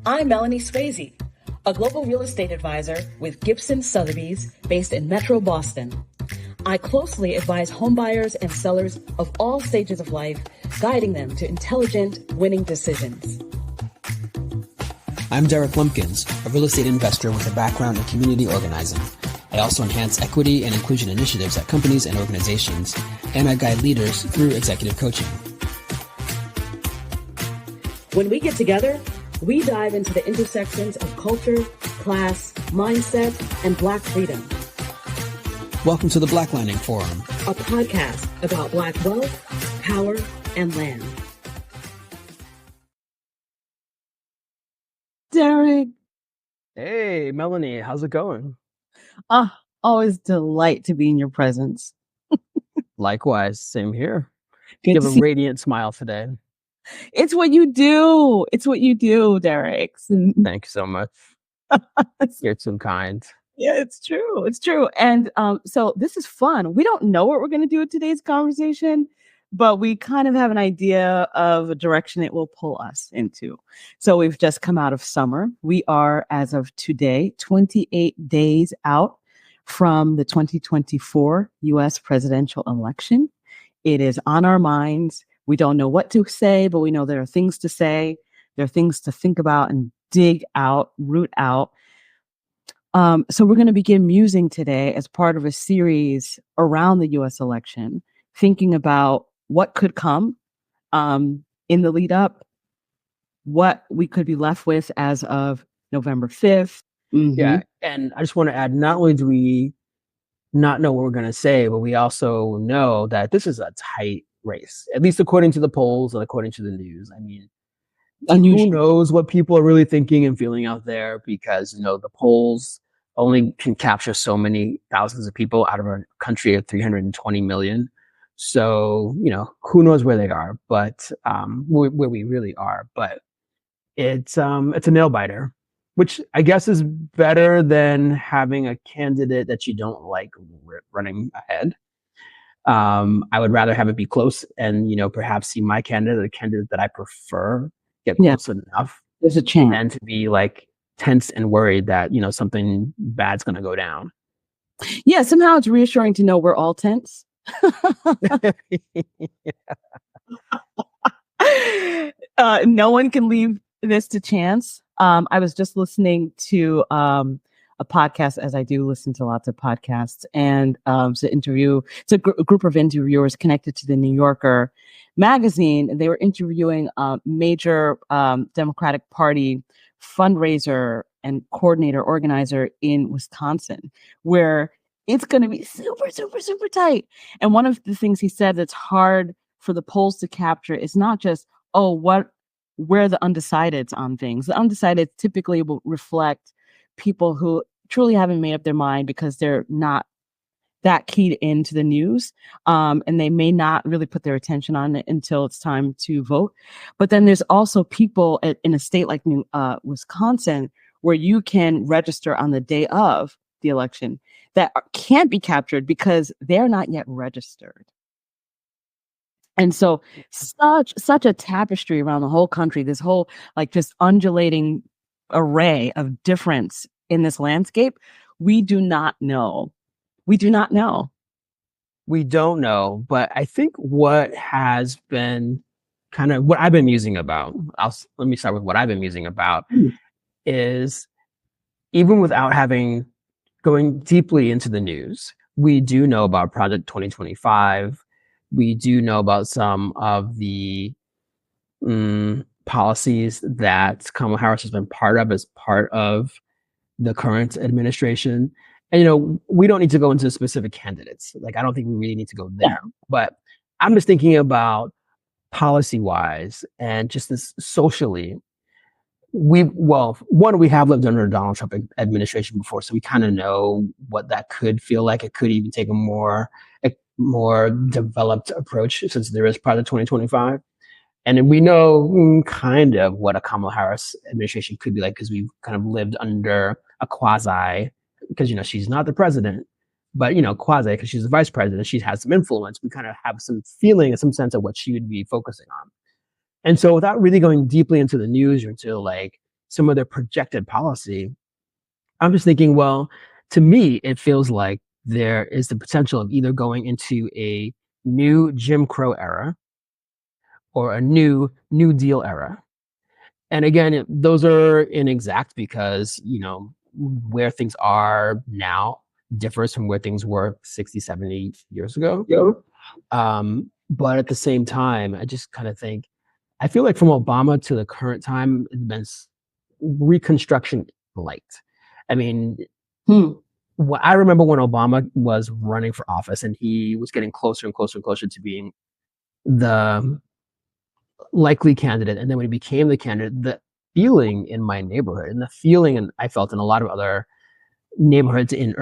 I'm Melony Swayze, a global real estate advisor with Gibson Sotheby's based in Metro Boston. I closely advise homebuyers and sellers of all stages of life, guiding them to intelligent, winning decisions. I'm Derek Lumpkins, a real estate investor with a background in community organizing. I also enhance equity and inclusion initiatives at companies and organizations, and I guide leaders through executive coaching. When we get together, we dive into the intersections of culture, class, mindset, and Black freedom. Welcome to the Blacklining Forum, A podcast about Black wealth, power, and land. Derek. Hey, Melony, how's it going? Always delight to be in your presence. Likewise, same here. Good You to have a see- radiant smile today. It's what you do. It's what you do, Derek. Thank you so much. You're too kind. Yeah, it's true. It's true. And so this is fun. We don't know what we're going to do with today's conversation, but we kind of have an idea of a direction it will pull us into. So we've just come out of summer. We are, as of today, 28 days out from the 2024 U.S. presidential election. It is on our minds. We don't know what to say, but we know there are things to say. There are things to think about and dig out, root out. So we're going to begin musing today as part of a series around the U.S. election, thinking about what could come in the lead up, what we could be left with as of November 5th. Mm-hmm. Yeah, and I just want to add, not only do we not know what we're going to say, but we also know that this is a tight race, at least according to the polls and according to the news. I mean, who knows what people are really thinking and feeling out there, because, you know, the polls only can capture so many thousands of people out of a country of 320 million. So, you know, who knows where they are, but where we really are. But it's a nail biter, which I guess is better than having a candidate that you don't like running ahead. I would rather have it be close and, you know, perhaps see my candidate, the candidate that I prefer, get close enough. There's a chance. And to be like tense and worried that, you know, something bad's going to go down. Yeah, somehow it's reassuring to know we're all tense. No one can leave this to chance. I was just listening to a podcast, as I do listen to lots of podcasts, and it's a group of interviewers connected to the New Yorker magazine. They were interviewing a major Democratic Party fundraiser and coordinator organizer in Wisconsin, where it's going to be super, super, super tight. And one of the things he said that's hard for the polls to capture is not just, where the undecideds on things. The undecideds typically will reflect people who truly haven't made up their mind because they're not that keyed into the news, and they may not really put their attention on it until it's time to vote. But then there's also people in a state like Wisconsin, where you can register on the day of the election that can't be captured because they're not yet registered. And so such a tapestry around the whole country, this whole like just undulating array of difference in this landscape. We do not know. We do not know. We don't know, but I think what has been kind of what I've been musing about, let me start with what I've been musing about, is even without going deeply into the news, we do know about Project 2025. We do know about some of the policies that Kamala Harris has been part of as part of the current administration. And, you know, we don't need to go into specific candidates. Like, I don't think we really need to go there. But I'm just thinking about policy-wise and just this socially. We have lived under a Donald Trump administration before, so we kind of know what that could feel like. It could even take a more developed approach since there is Project 2025. And we know kind of what a Kamala Harris administration could be like, because we've kind of lived under a quasi, because, you know, she's not the president, but, you know, quasi, because she's the vice president, she has some influence. We kind of have some feeling and some sense of what she would be focusing on. And so without really going deeply into the news or into like some of their projected policy, I'm just thinking, well, to me, it feels like there is the potential of either going into a new Jim Crow era or a new New Deal era. And again, those are inexact because, where things are now differs from where things were 60, 70 years ago. But at the same time, I just kind of think, I feel like from Obama to the current time, it's been Reconstruction light. I mean, I remember when Obama was running for office and he was getting closer and closer and closer to being the likely candidate. And then when he became the candidate, the feeling in my neighborhood and the feeling I felt in a lot of other neighborhoods in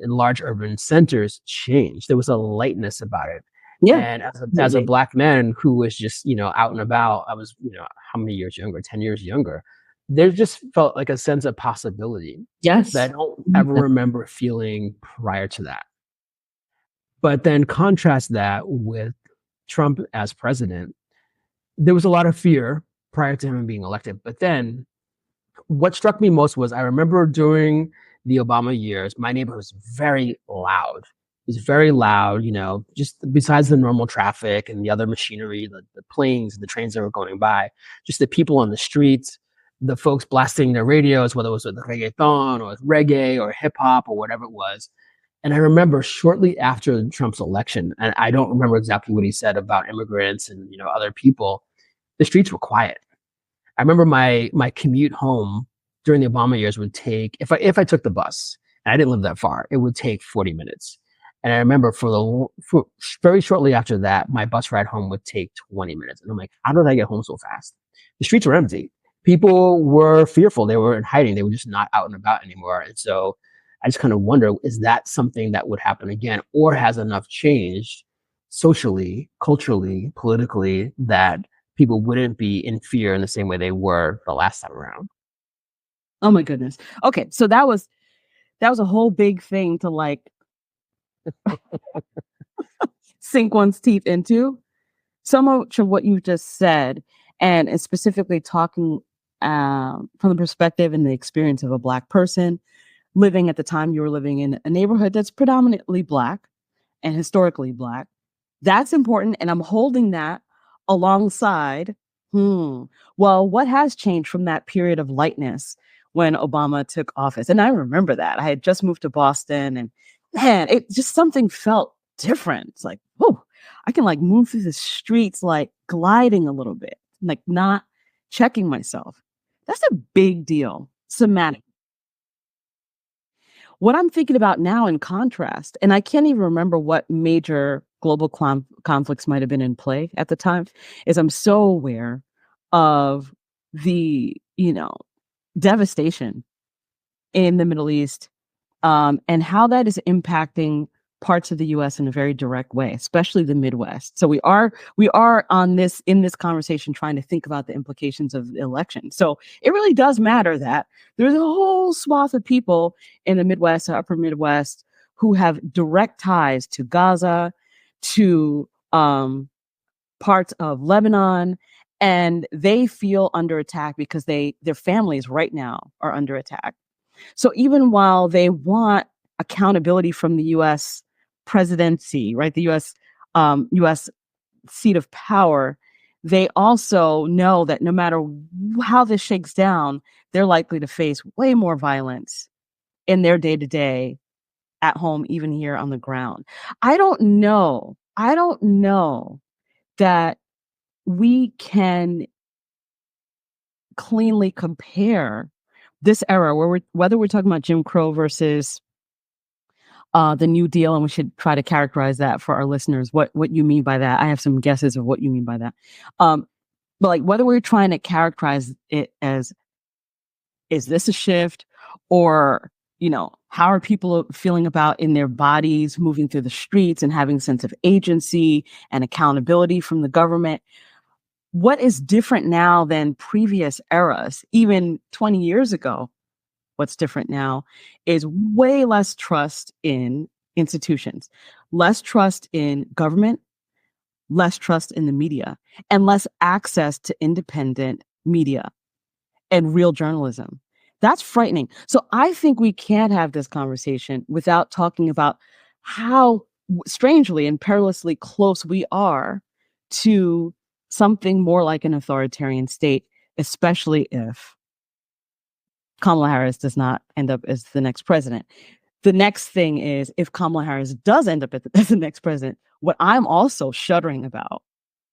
large urban centers changed. There was a lightness about it. Yeah. And as a Black man who was just, out and about, I was, how many years younger, 10 years younger, there just felt like a sense of possibility. Yes. That I don't ever remember feeling prior to that. But then contrast that with Trump as president. There was a lot of fear prior to him being elected. But then what struck me most was I remember during the Obama years, my neighborhood was very loud. It was very loud, just besides the normal traffic and the other machinery, the planes, the trains that were going by, just the people on the streets, the folks blasting their radios, whether it was with reggaeton or with reggae or hip hop or whatever it was. And I remember shortly after Trump's election, and I don't remember exactly what he said about immigrants and other people, the streets were quiet. I remember my commute home during the Obama years would take, if I took the bus, and I didn't live that far, it would take 40 minutes. And I remember for very shortly after that, my bus ride home would take 20 minutes. And I'm like, how did I get home so fast? The streets were empty. People were fearful. They were in hiding. They were just not out and about anymore. And so I just kind of wonder, is that something that would happen again? Or has enough changed socially, culturally, politically, that people wouldn't be in fear in the same way they were the last time around? Oh my goodness. Okay, so that was a whole big thing to sink one's teeth into. So much of what you just said, and specifically talking from the perspective and the experience of a Black person living at the time you were living in a neighborhood that's predominantly Black and historically Black. That's important. And I'm holding that alongside, well, what has changed from that period of lightness when Obama took office? And I remember that. I had just moved to Boston and man, it just something felt different. It's like, oh, I can move through the streets, gliding a little bit, not checking myself. That's a big deal. Somatic. What I'm thinking about now in contrast, and I can't even remember what major global conflicts might have been in play at the time, is I'm so aware of the, devastation in the Middle East, and how that is impacting parts of the U.S. in a very direct way, especially the Midwest. So we are in this conversation trying to think about the implications of the election. So it really does matter that there's a whole swath of people in the Midwest, upper Midwest, who have direct ties to Gaza, to parts of Lebanon, and they feel under attack because their families right now are under attack. So even while they want accountability from the U.S. presidency, right, the U.S. seat of power, they also know that no matter how this shakes down, they're likely to face way more violence in their day-to-day at home, even here on the ground. I don't know that we can cleanly compare this era whether we're talking about Jim Crow versus the New Deal, and we should try to characterize that for our listeners, what you mean by that. I have some guesses of what you mean by that. But whether we're trying to characterize it as, is this a shift, or, how are people feeling about in their bodies, moving through the streets and having a sense of agency and accountability from the government? What is different now than previous eras, even 20 years ago? What's different now is way less trust in institutions, less trust in government, less trust in the media, and less access to independent media. and real journalism. That's frightening. So I think we can't have this conversation without talking about how strangely and perilously close we are to something more like an authoritarian state, especially if Kamala Harris does not end up as the next president. The next thing is, if Kamala Harris does end up as the next president, what I'm also shuddering about,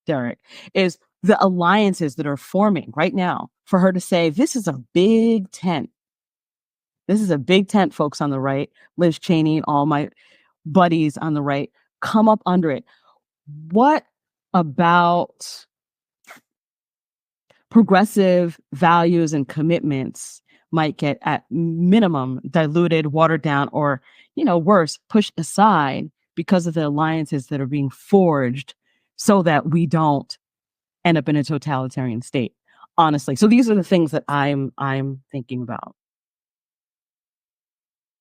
Derek, is the alliances that are forming right now for her to say, this is a big tent. This is a big tent, folks on the right, Liz Cheney, all my buddies on the right, come up under it. What about progressive values and commitments might get at minimum diluted, watered down, or, worse, pushed aside because of the alliances that are being forged so that we don't end up in a totalitarian state, honestly. So these are the things that I'm thinking about.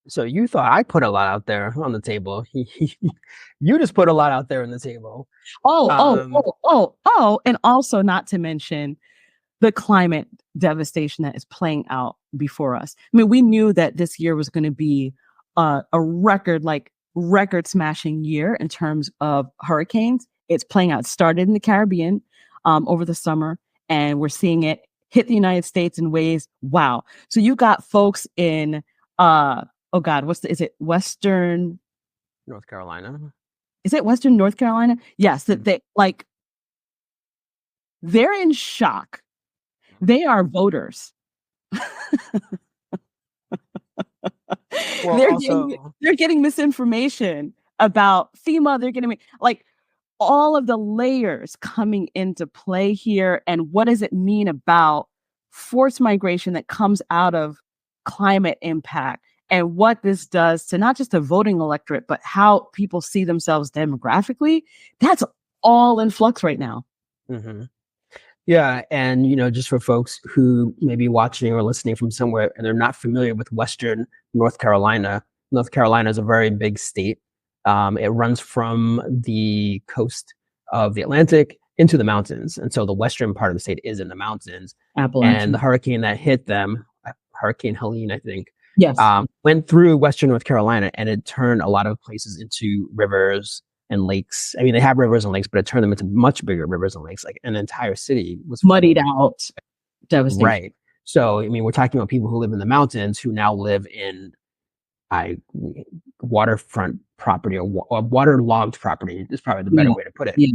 So you thought I put a lot out there on the table. You just put a lot out there on the table. And also not to mention the climate devastation that is playing out before us. I mean, we knew that this year was going to be a record smashing year in terms of hurricanes. It's playing out. It started in the Caribbean over the summer, and we're seeing it hit the United States in ways. Wow. So you got folks in, oh God, is it Western North Carolina? Is it Western North Carolina? Yes, that they're in shock. They are voters. Well, they're getting misinformation about FEMA. They're getting all of the layers coming into play here. And what does it mean about forced migration that comes out of climate impact, and what this does to not just the voting electorate, but how people see themselves demographically? That's all in flux right now. Mm-hmm. Yeah. And, just for folks who may be watching or listening from somewhere and they're not familiar with Western North Carolina is a very big state. It runs from the coast of the Atlantic into the mountains. And so the western part of the state is in the mountains. And the hurricane that hit them, Hurricane Helene, I think, yes, went through Western North Carolina, and it turned a lot of places into rivers and lakes. I mean, they have rivers and lakes, but it turned them into much bigger rivers and lakes. Like an entire city was muddied out, devastating. Right. So, I mean, we're talking about people who live in the mountains who now live in waterfront property or waterlogged property is probably the better way to put it. Yeah.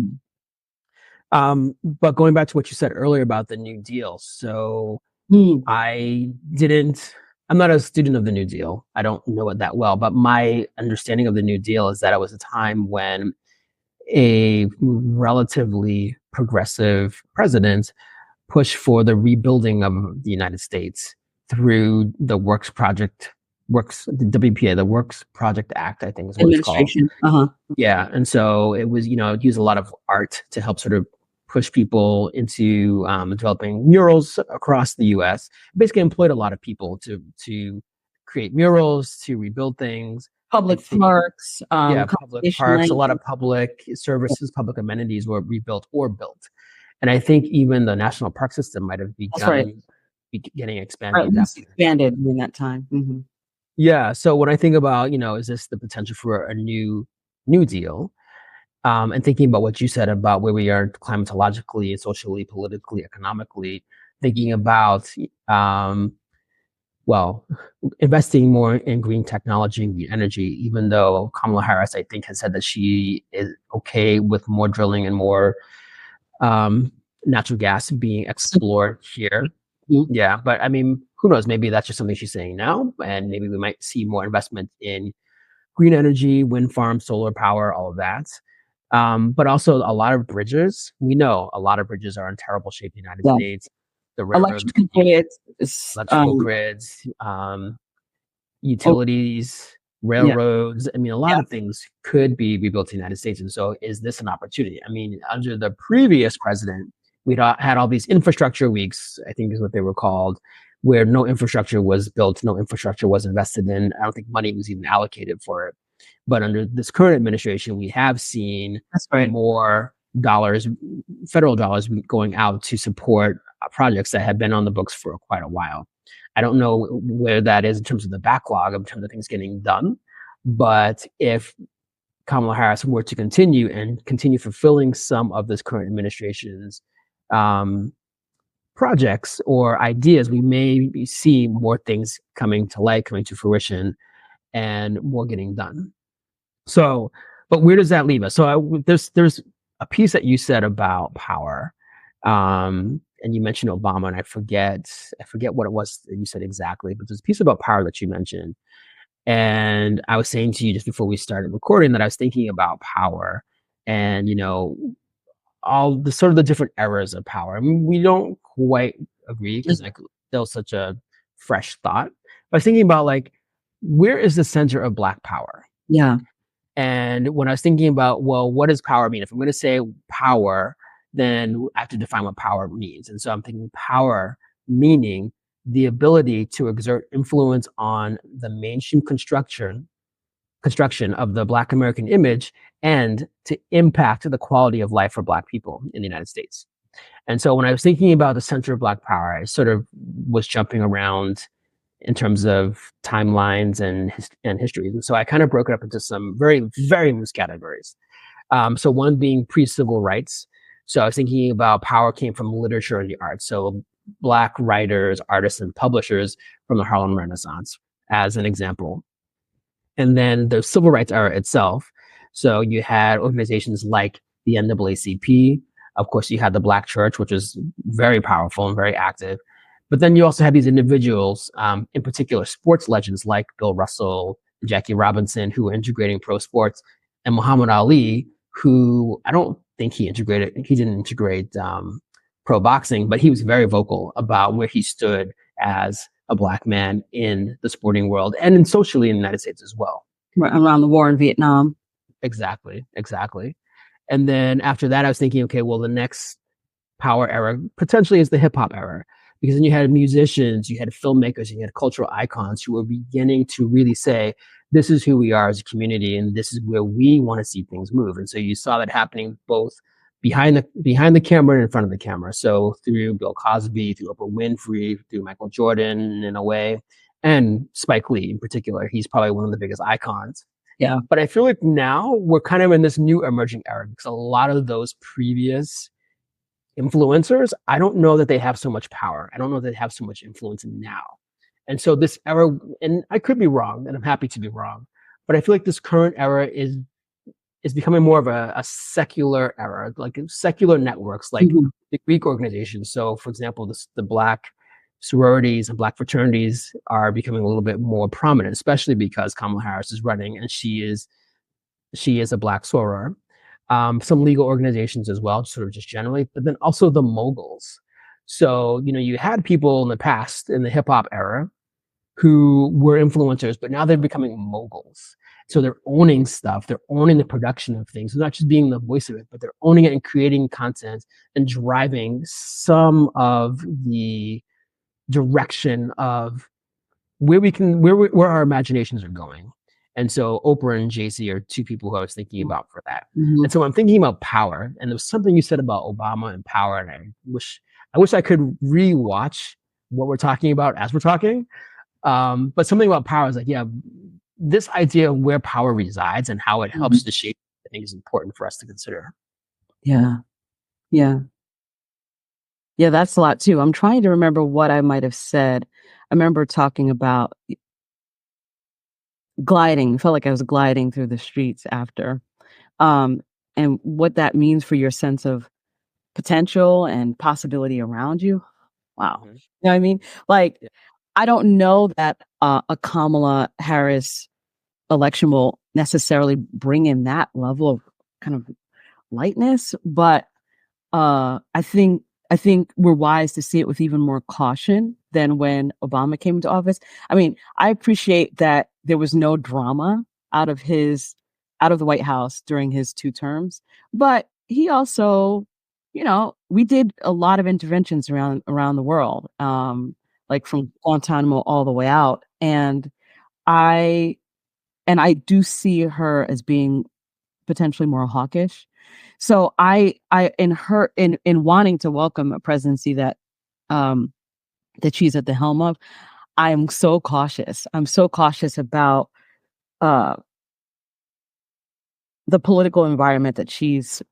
But going back to what you said earlier about the New Deal. So I'm not a student of the New Deal. I don't know it that well, but my understanding of the New Deal is that it was a time when a relatively progressive president pushed for the rebuilding of the United States through the the WPA, the Works Project Act, I think is what it's called. Yeah. And so it was, it used a lot of art to help sort of push people into developing murals across the U.S. Basically employed a lot of people to create murals, to rebuild things. Public parks. Public parks, a lot of public services, public amenities were rebuilt or built. And I think even the national park system might have begun getting expanded. Expanded in that time. Mm-hmm. Yeah. So when I think about, is this the potential for a new Deal? And thinking about what you said about where we are climatologically, socially, politically, economically, thinking about, investing more in green technology and green energy, even though Kamala Harris, I think, has said that she is okay with more drilling and more natural gas being explored here. Mm-hmm. Yeah. But I mean, who knows? Maybe that's just something she's saying now. And maybe we might see more investment in green energy, wind farms, solar power, all of that. But also a lot of bridges. We know a lot of bridges are in terrible shape in the United States. The electrical grids, utilities, railroads. I mean, a lot of things could be rebuilt in the United States. And so is this an opportunity? I mean, under the previous president, we'd had all these infrastructure weeks, I think is what they were called, where no infrastructure was built, no infrastructure was invested in. I don't think money was even allocated for it. But under this current administration, we have seen more dollars, federal dollars, going out to support projects that have been on the books for quite a while. I don't know where that is in terms of the backlog, in terms of things getting done. But if Kamala Harris were to continue fulfilling some of this current administration's projects or ideas, we may see more things coming to light, coming to fruition, and more getting done. So, but where does that leave us? So there's a piece that you said about power, and you mentioned Obama, and I forget what it was that you said exactly, but there's a piece about power that you mentioned. And I was saying to you just before we started recording that I was thinking about power and, all the sort of the different eras of power. I mean, we don't quite agree because like that was such a fresh thought. But I was thinking about like, where is the center of Black power? Yeah. And when I was thinking about, well, what does power mean? If I'm going to say power, then I have to define what power means. And so I'm thinking power meaning the ability to exert influence on the mainstream construction of the Black American image and to impact the quality of life for Black people in the United States. And so when I was thinking about the center of Black power, I sort of was jumping around in terms of timelines and histories. And so I kind of broke it up into some very, very loose categories. So one being pre-civil rights. So I was thinking about power came from literature and the arts. So Black writers, artists, and publishers from the Harlem Renaissance, as an example. And then the civil rights era itself. So you had organizations like the NAACP. Of course, you had the Black Church, which was very powerful and very active. But then you also had these individuals, in particular sports legends like Bill Russell, Jackie Robinson, who were integrating pro sports, and Muhammad Ali, who I don't think he didn't integrate pro boxing, but he was very vocal about where he stood as a Black man in the sporting world and in socially in the United States as well. Around the war in Vietnam. Exactly. And then after that, I was thinking, okay, well, the next power era potentially is the hip hop era, because then you had musicians, you had filmmakers, and you had cultural icons who were beginning to really say, this is who we are as a community, and this is where we want to see things move. And so you saw that happening both behind the camera and in front of the camera. So through Bill Cosby, through Oprah Winfrey, through Michael Jordan in a way, and Spike Lee in particular. He's probably one of the biggest icons. Yeah. But I feel like now we're kind of in this new emerging era because a lot of those previous influencers, I don't know that they have so much power. I don't know that they have so much influence now. And so this era, and I could be wrong, and I'm happy to be wrong, but I feel like this current era is becoming more of a secular era, like secular networks, like the Greek organizations. So, for example, the Black sororities and Black fraternities are becoming a little bit more prominent, especially because Kamala Harris is running and she is a Black soror. Some legal organizations as well, sort of just generally, but then also the moguls. So, you had people in the past, in the hip hop era, who were influencers, but now they're becoming moguls. So they're owning stuff. They're owning the production of things. They're not just being the voice of it, but they're owning it and creating content and driving some of the direction of where our imaginations are going. And so Oprah and Jay-Z are two people who I was thinking about for that. Mm-hmm. And so I'm thinking about power, and there was something you said about Obama and power, and I wish I could re-watch what we're talking about as we're talking. But something about power is like, yeah, this idea of where power resides and how it helps to shape, I think, is important for us to consider. Yeah, that's a lot too. I'm trying to remember what I might have said. I remember talking about gliding. Felt like I was gliding through the streets after, and what that means for your sense of potential and possibility around you. Wow. You know what I mean? Like, I don't know that a Kamala Harris election will necessarily bring in that level of kind of lightness, but I think we're wise to see it with even more caution than when Obama came into office. I mean, I appreciate that there was no drama out of the White House during his 2 terms, but he also, we did a lot of interventions around the world, like from Guantanamo all the way out, and I do see her as being potentially more hawkish. So I in wanting to welcome a presidency that that she's at the helm of, I'm so cautious. I'm so cautious about the political environment that she's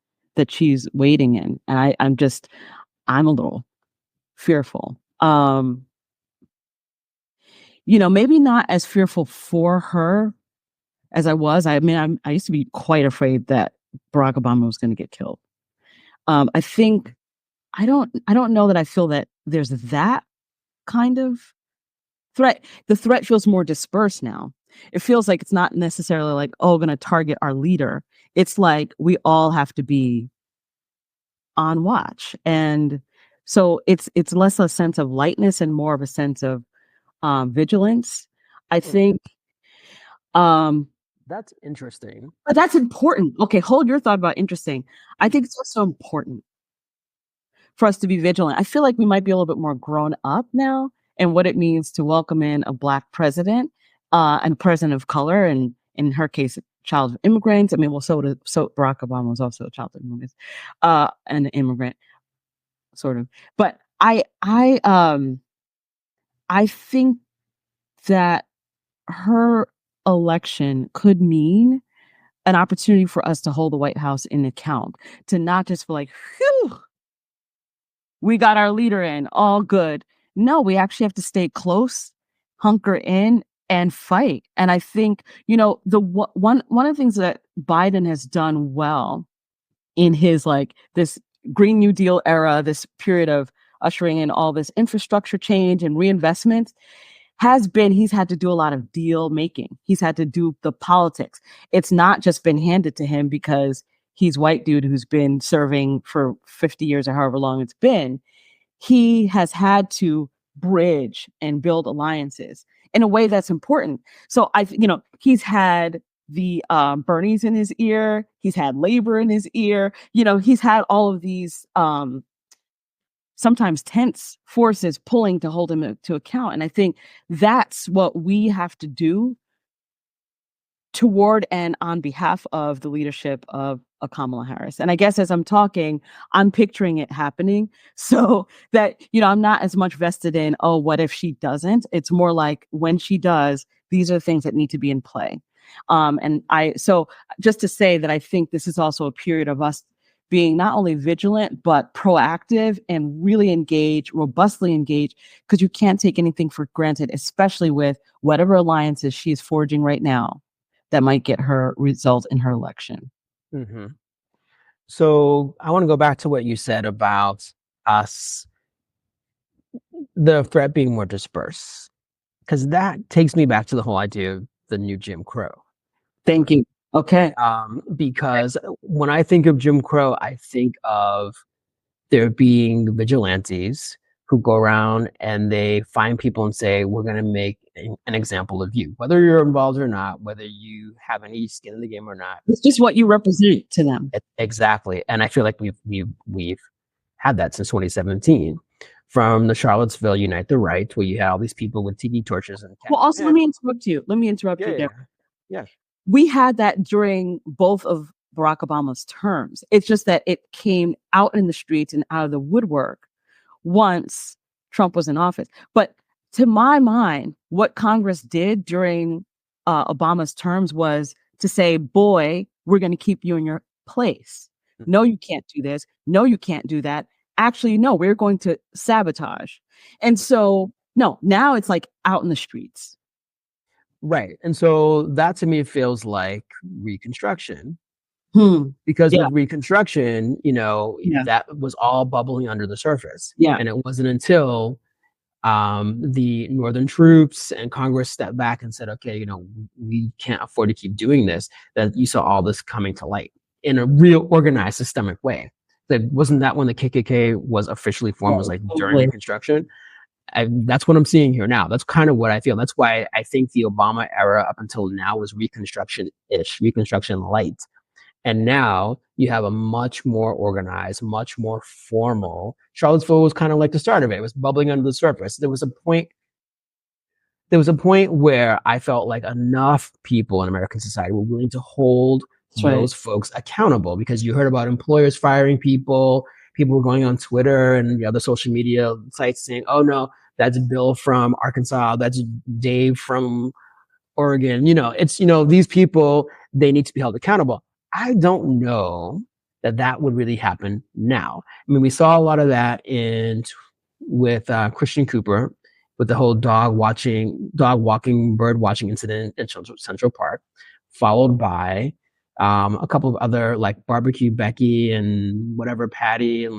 waiting in, and I'm a little fearful. Maybe not as fearful for her as I was. I mean, I used to be quite afraid that Barack Obama was going to get killed. I think I don't know that I feel that there's that kind of threat. The threat feels more dispersed now. It feels like it's not necessarily like, oh, going to target our leader. It's like we all have to be on watch. And so it's less a sense of lightness and more of a sense of vigilance. I think that's interesting. But that's important. Okay, hold your thought about interesting. I think it's also important for us to be vigilant. I feel like we might be a little bit more grown up now in what it means to welcome in a Black president and a president of color, and in her case, a child of immigrants. I mean, well, so Barack Obama was also a child of immigrants, and an immigrant, sort of. But I think that her election could mean an opportunity for us to hold the White House in account, to not just feel like, phew, we got our leader in, all good. No, we actually have to stay close, hunker in, and fight. And I think, one of the things that Biden has done well in his this Green New Deal era, this period of ushering in all this infrastructure change and reinvestment, has been he's had to do a lot of deal making. He's had to do the politics. It's not just been handed to him because he's white dude who's been serving for 50 years or however long it's been. He has had to bridge and build alliances in a way that's important. So he's had the Bernies in his ear. He's had labor in his ear. He's had all of these sometimes tense forces pulling to hold him to account. And I think that's what we have to do toward and on behalf of the leadership of Kamala Harris. And I guess as I'm talking, I'm picturing it happening so that, I'm not as much vested in, oh, what if she doesn't? It's more like when she does, these are things that need to be in play. So just to say that I think this is also a period of us being not only vigilant, but proactive and really robustly engaged, because you can't take anything for granted, especially with whatever alliances she's forging right now that might get her result in her election. Mm-hmm. So I want to go back to what you said about us, the threat being more dispersed, because that takes me back to the whole idea of the new Jim Crow. Thank you. Okay. Because when I think of Jim Crow, I think of there being vigilantes who go around and they find people and say, we're going to make an example of you, whether you're involved or not, whether you have any skin in the game or not. It's just what you represent to them. Exactly. And I feel like we've had that since 2017. From the Charlottesville Unite the Right, where you had all these people with TV torches and well, also, let me interrupt you there. Yeah. We had that during both of Barack Obama's terms. It's just that it came out in the streets and out of the woodwork once Trump was in office. But to my mind, what Congress did during Obama's terms was to say, boy, we're going to keep you in your place. No, you can't do this. No, you can't do that. Actually, no, we're going to sabotage. And so, no, now it's like out in the streets. Right. And so that to me feels like Reconstruction. Because with Reconstruction, that was all bubbling under the surface. Yeah. And it wasn't until the Northern troops and Congress stepped back and said, okay, we can't afford to keep doing this, that you saw all this coming to light in a real organized, systemic way. Wasn't that when the KKK was officially formed, was like during Reconstruction? That's what I'm seeing here now. That's kind of what I feel. That's why I think the Obama era up until now was Reconstruction-ish, Reconstruction light. And now you have a much more organized, much more formal. Charlottesville was kind of like the start of it. It was bubbling under the surface. There was a point where I felt like enough people in American society were willing to hold those folks accountable, because you heard about employers firing people people were going on Twitter and the other social media sites saying, "Oh no, that's Bill from Arkansas. That's Dave from Oregon." It's these people, they need to be held accountable. I don't know that would really happen now. I mean, we saw a lot of that with Christian Cooper, with the whole dog walking, bird watching incident in Central Park, followed by a couple of other, like Barbecue Becky and whatever Patty and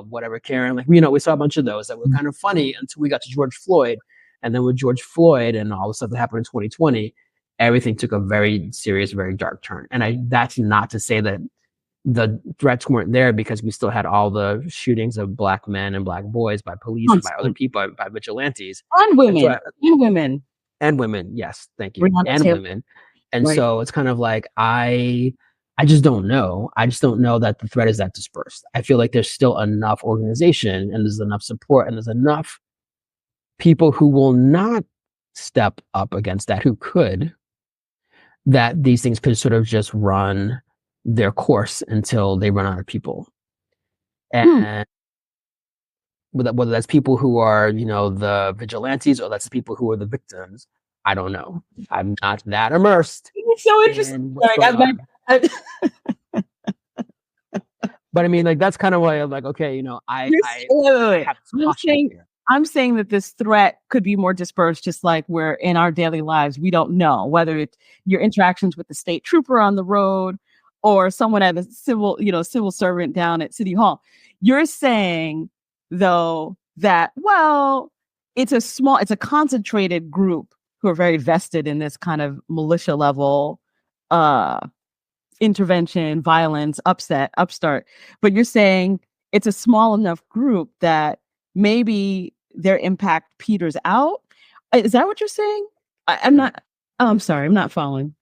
whatever Karen. We saw a bunch of those that were kind of funny until we got to George Floyd. And then with George Floyd and all the stuff that happened in 2020, everything took a very serious, very dark turn. And that's not to say that the threats weren't there, because we still had all the shootings of Black men and Black boys by police and by other people, by vigilantes. And women. And women, yes, thank you. Breonna And Taylor. women. And Right. so it's kind of like, I just don't know. I just don't know that the threat is that dispersed. I feel like there's still enough organization, and there's enough support, and there's enough people who will not step up against that, who could, that these things could sort of just run their course until they run out of people. And whether that's people who are, the vigilantes, or that's the people who are the victims, I don't know. I'm not that immersed. It's so interesting. But I mean, that's kind of why I'm like, okay, I'm saying that this threat could be more dispersed, just like we're in our daily lives. We don't know whether it's your interactions with the state trooper on the road or someone at a civil servant down at City Hall. You're saying, though, that, well, it's a concentrated group who are very vested in this kind of militia level intervention, violence, upstart. But you're saying it's a small enough group that maybe their impact peters out. Is that what you're saying? I'm not. Oh, I'm sorry, I'm not following.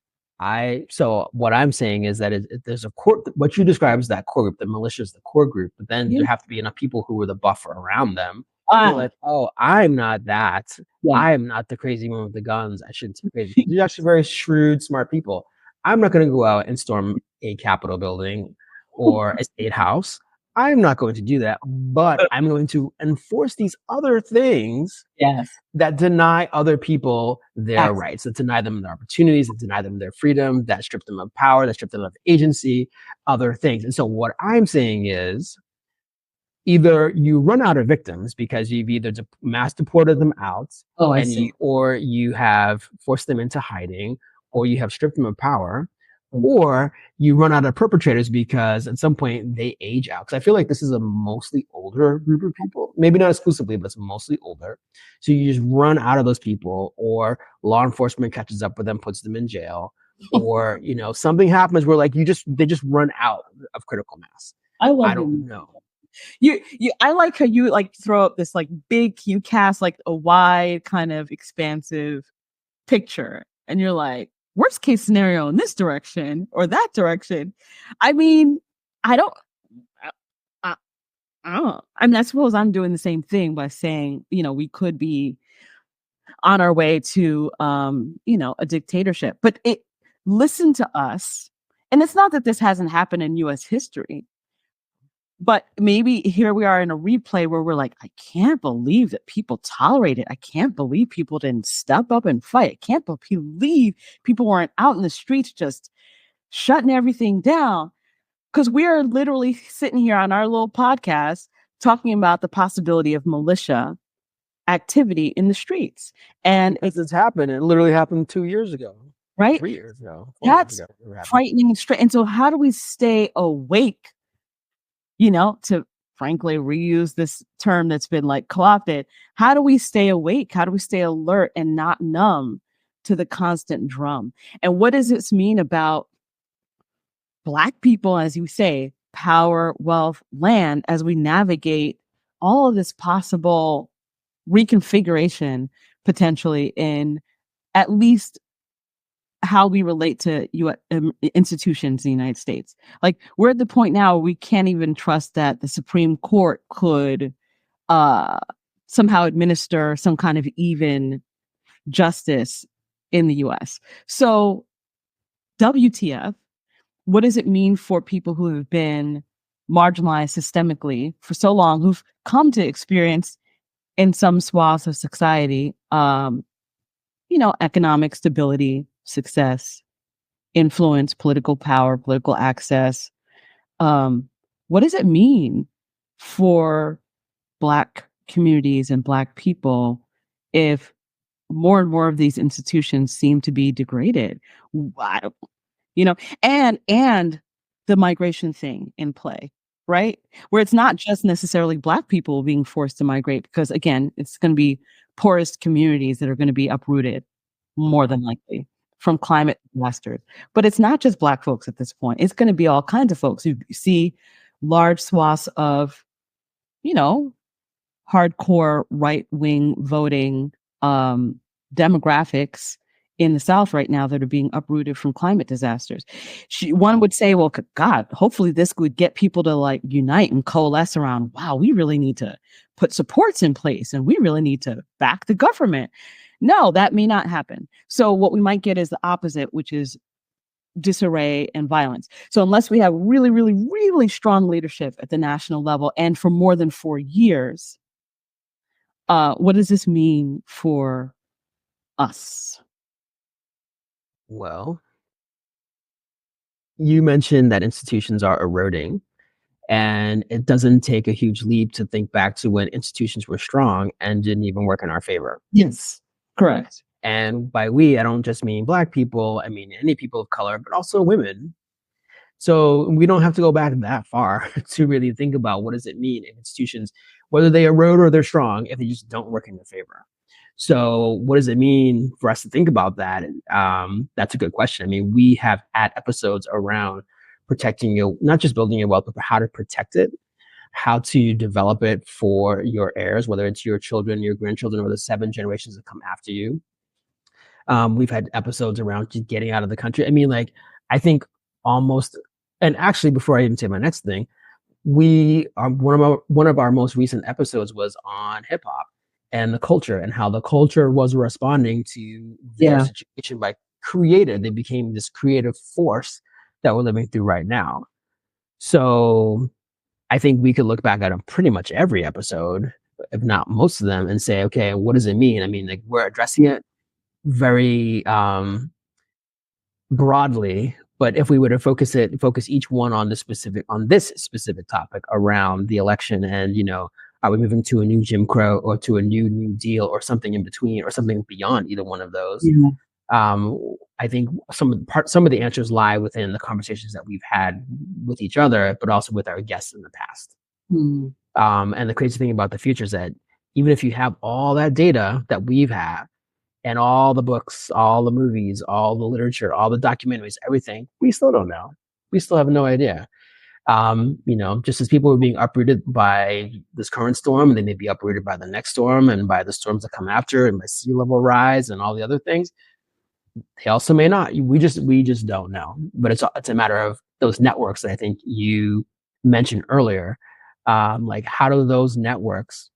So what I'm saying is that there's a core. What you describe as that core group, the militia is the core group, but then there have to be enough people who are the buffer around them. Like, oh, I'm not that. Yeah. I am not the crazy one with the guns. I shouldn't be crazy. They're actually very shrewd, smart people. I'm not going to go out and storm a Capitol building or a state house. I'm not going to do that, but I'm going to enforce these other things that deny other people their rights, that deny them their opportunities, that deny them their freedom, that strip them of power, that strip them of agency, other things. And so what I'm saying is, either you run out of victims because you've either mass deported them out, or you have forced them into hiding, or you have stripped them of power, or you run out of perpetrators because at some point they age out. Because I feel like this is a mostly older group of people, maybe not exclusively, but it's mostly older. So you just run out of those people, or law enforcement catches up with them, puts them in jail, or something happens where they just run out of critical mass. I don't know. I like how you throw up this you cast a wide kind of expansive picture, and you're like, worst case scenario in this direction or that direction. I mean, I don't. I mean, I suppose I'm doing the same thing by saying, we could be on our way to, a dictatorship. But listen to us, and it's not that this hasn't happened in U.S. history. But maybe here we are in a replay where we're like, I can't believe that people tolerate it. I can't believe people didn't step up and fight. I can't believe people weren't out in the streets just shutting everything down. Because we are literally sitting here on our little podcast talking about the possibility of militia activity in the streets. And it's happened. It literally happened 2 years ago. Right? 3 years ago. That's frightening and straight. And so how do we stay awake? To frankly reuse this term that's been co-opted, how do we stay awake? How do we stay alert and not numb to the constant drum? And what does this mean about Black people, as you say, power, wealth, land, as we navigate all of this possible reconfiguration potentially in at least how we relate to institutions in the United States? We're at the point now where we can't even trust that the Supreme Court could somehow administer some kind of even justice in the US. So WTF, what does it mean for people who have been marginalized systemically for so long, who've come to experience in some swaths of society, economic stability, success, influence, political power, political access. What does it mean for Black communities and Black people if more and more of these institutions seem to be degraded? Why- You know, and the migration thing in play, right? Where it's not just necessarily Black people being forced to migrate, because again, it's going to be poorest communities that are going to be uprooted more than likely from climate disasters. But it's not just Black folks at this point. It's going to be all kinds of folks. You see large swaths of, you know, hardcore right-wing voting demographics in the South right now that are being uprooted from climate disasters. One would say, well, God, hopefully this would get people to like unite and coalesce around, wow, we really need to put supports in place and we really need to back the government. No, that may not happen. So what we might get is the opposite, which is disarray and violence. So unless we have really, really, really strong leadership at the national level and for more than 4 years, what does this mean for us? Well, you mentioned that institutions are eroding, and it doesn't take a huge leap to think back to when institutions were strong and didn't even work in our favor. Yes, correct. And by we, I don't just mean Black people, I mean any people of color, but also women. So we don't have to go back that far to really think about what does it mean if institutions, whether they erode or they're strong, if they just don't work in your favor. So what does it mean for us to think about that? That's a good question. I mean, we have had episodes around protecting your, not just building your wealth, but how to protect it, how to develop it for your heirs, whether it's your children, your grandchildren, or the 7 generations that come after you. We've had episodes around just getting out of the country. I mean, like, I think almost, and actually, before I even say my next thing, we are one of our most recent episodes was on hip hop and the culture and how the culture was responding to their situation by they became this creative force that we're living through right now. So I think we could look back at pretty much every episode, if not most of them, and say, okay, what does it mean? I mean, like, we're addressing it very broadly, but if we were to focus each one on this specific topic around the election and, are we moving to a new Jim Crow or to a new Deal or something in between or something beyond either one of those? Yeah. I think some of the answers lie within the conversations that we've had with each other, but also with our guests in the past. And the crazy thing about the future is that even if you have all that data that we've had and all the books, all the movies, all the literature, all the documentaries, everything, we still don't know. We still have no idea. Just as people are being uprooted by this current storm, and they may be uprooted by the next storm and by the storms that come after and by sea level rise and all the other things, they also may not. We just don't know. But it's a matter of those networks that I think you mentioned earlier. Like, how do those networks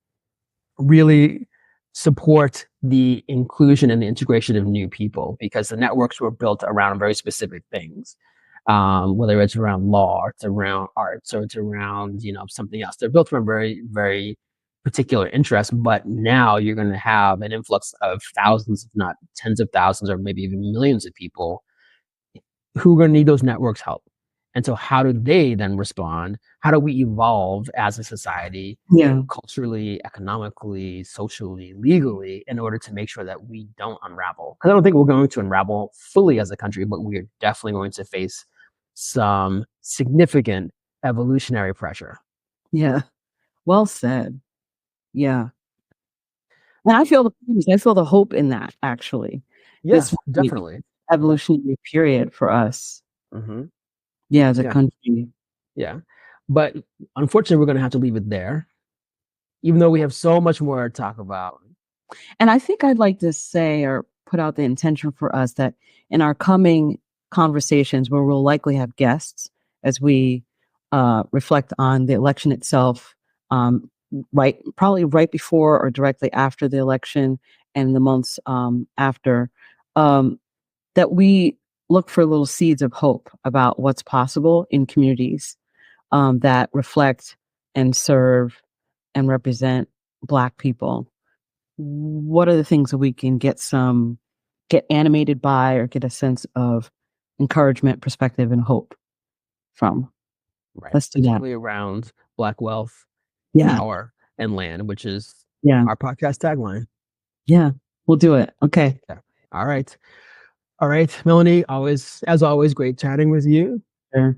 really support the inclusion and the integration of new people? Because the networks were built around very specific things. Whether it's around law, or it's around arts, or it's around, something else. They're built from very, very particular interests, but now you're going to have an influx of thousands, if not tens of thousands, or maybe even millions of people who are going to need those networks' help. And so how do they then respond? How do we evolve as a society, culturally, economically, socially, legally, in order to make sure that we don't unravel? Because I don't think we're going to unravel fully as a country, but we are definitely going to face some significant evolutionary pressure. Yeah. Well said. Yeah. And I feel the hope in that, actually. Yes, definitely. Evolutionary period for us. Mm-hmm. Yeah, as a country. Yeah. But unfortunately, we're going to have to leave it there, even though we have so much more to talk about. And I think I'd like to say or put out the intention for us that in our coming conversations, where we'll likely have guests as we reflect on the election itself, probably right before or directly after the election and the months after, that we look for little seeds of hope about what's possible in communities that reflect and serve and represent Black people. What are the things that we can get animated by or get a sense of encouragement, perspective, and hope from? Right. Let's do that. Particularly around Black wealth, Yeah. power, and land, which is Yeah. our podcast tagline. Yeah. We'll do it. Okay. Yeah. All right. All right, Melony, as always, great chatting with you. Sure.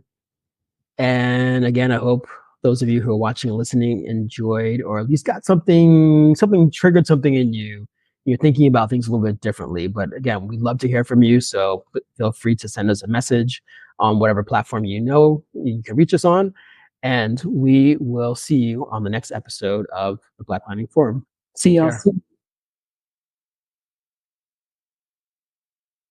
And again, I hope those of you who are watching and listening enjoyed, or at least got something triggered something in you. You're thinking about things a little bit differently. But again, we'd love to hear from you. So feel free to send us a message on whatever platform you can reach us on. And we will see you on the next episode of the Blacklining Forum. See y'all care. soon.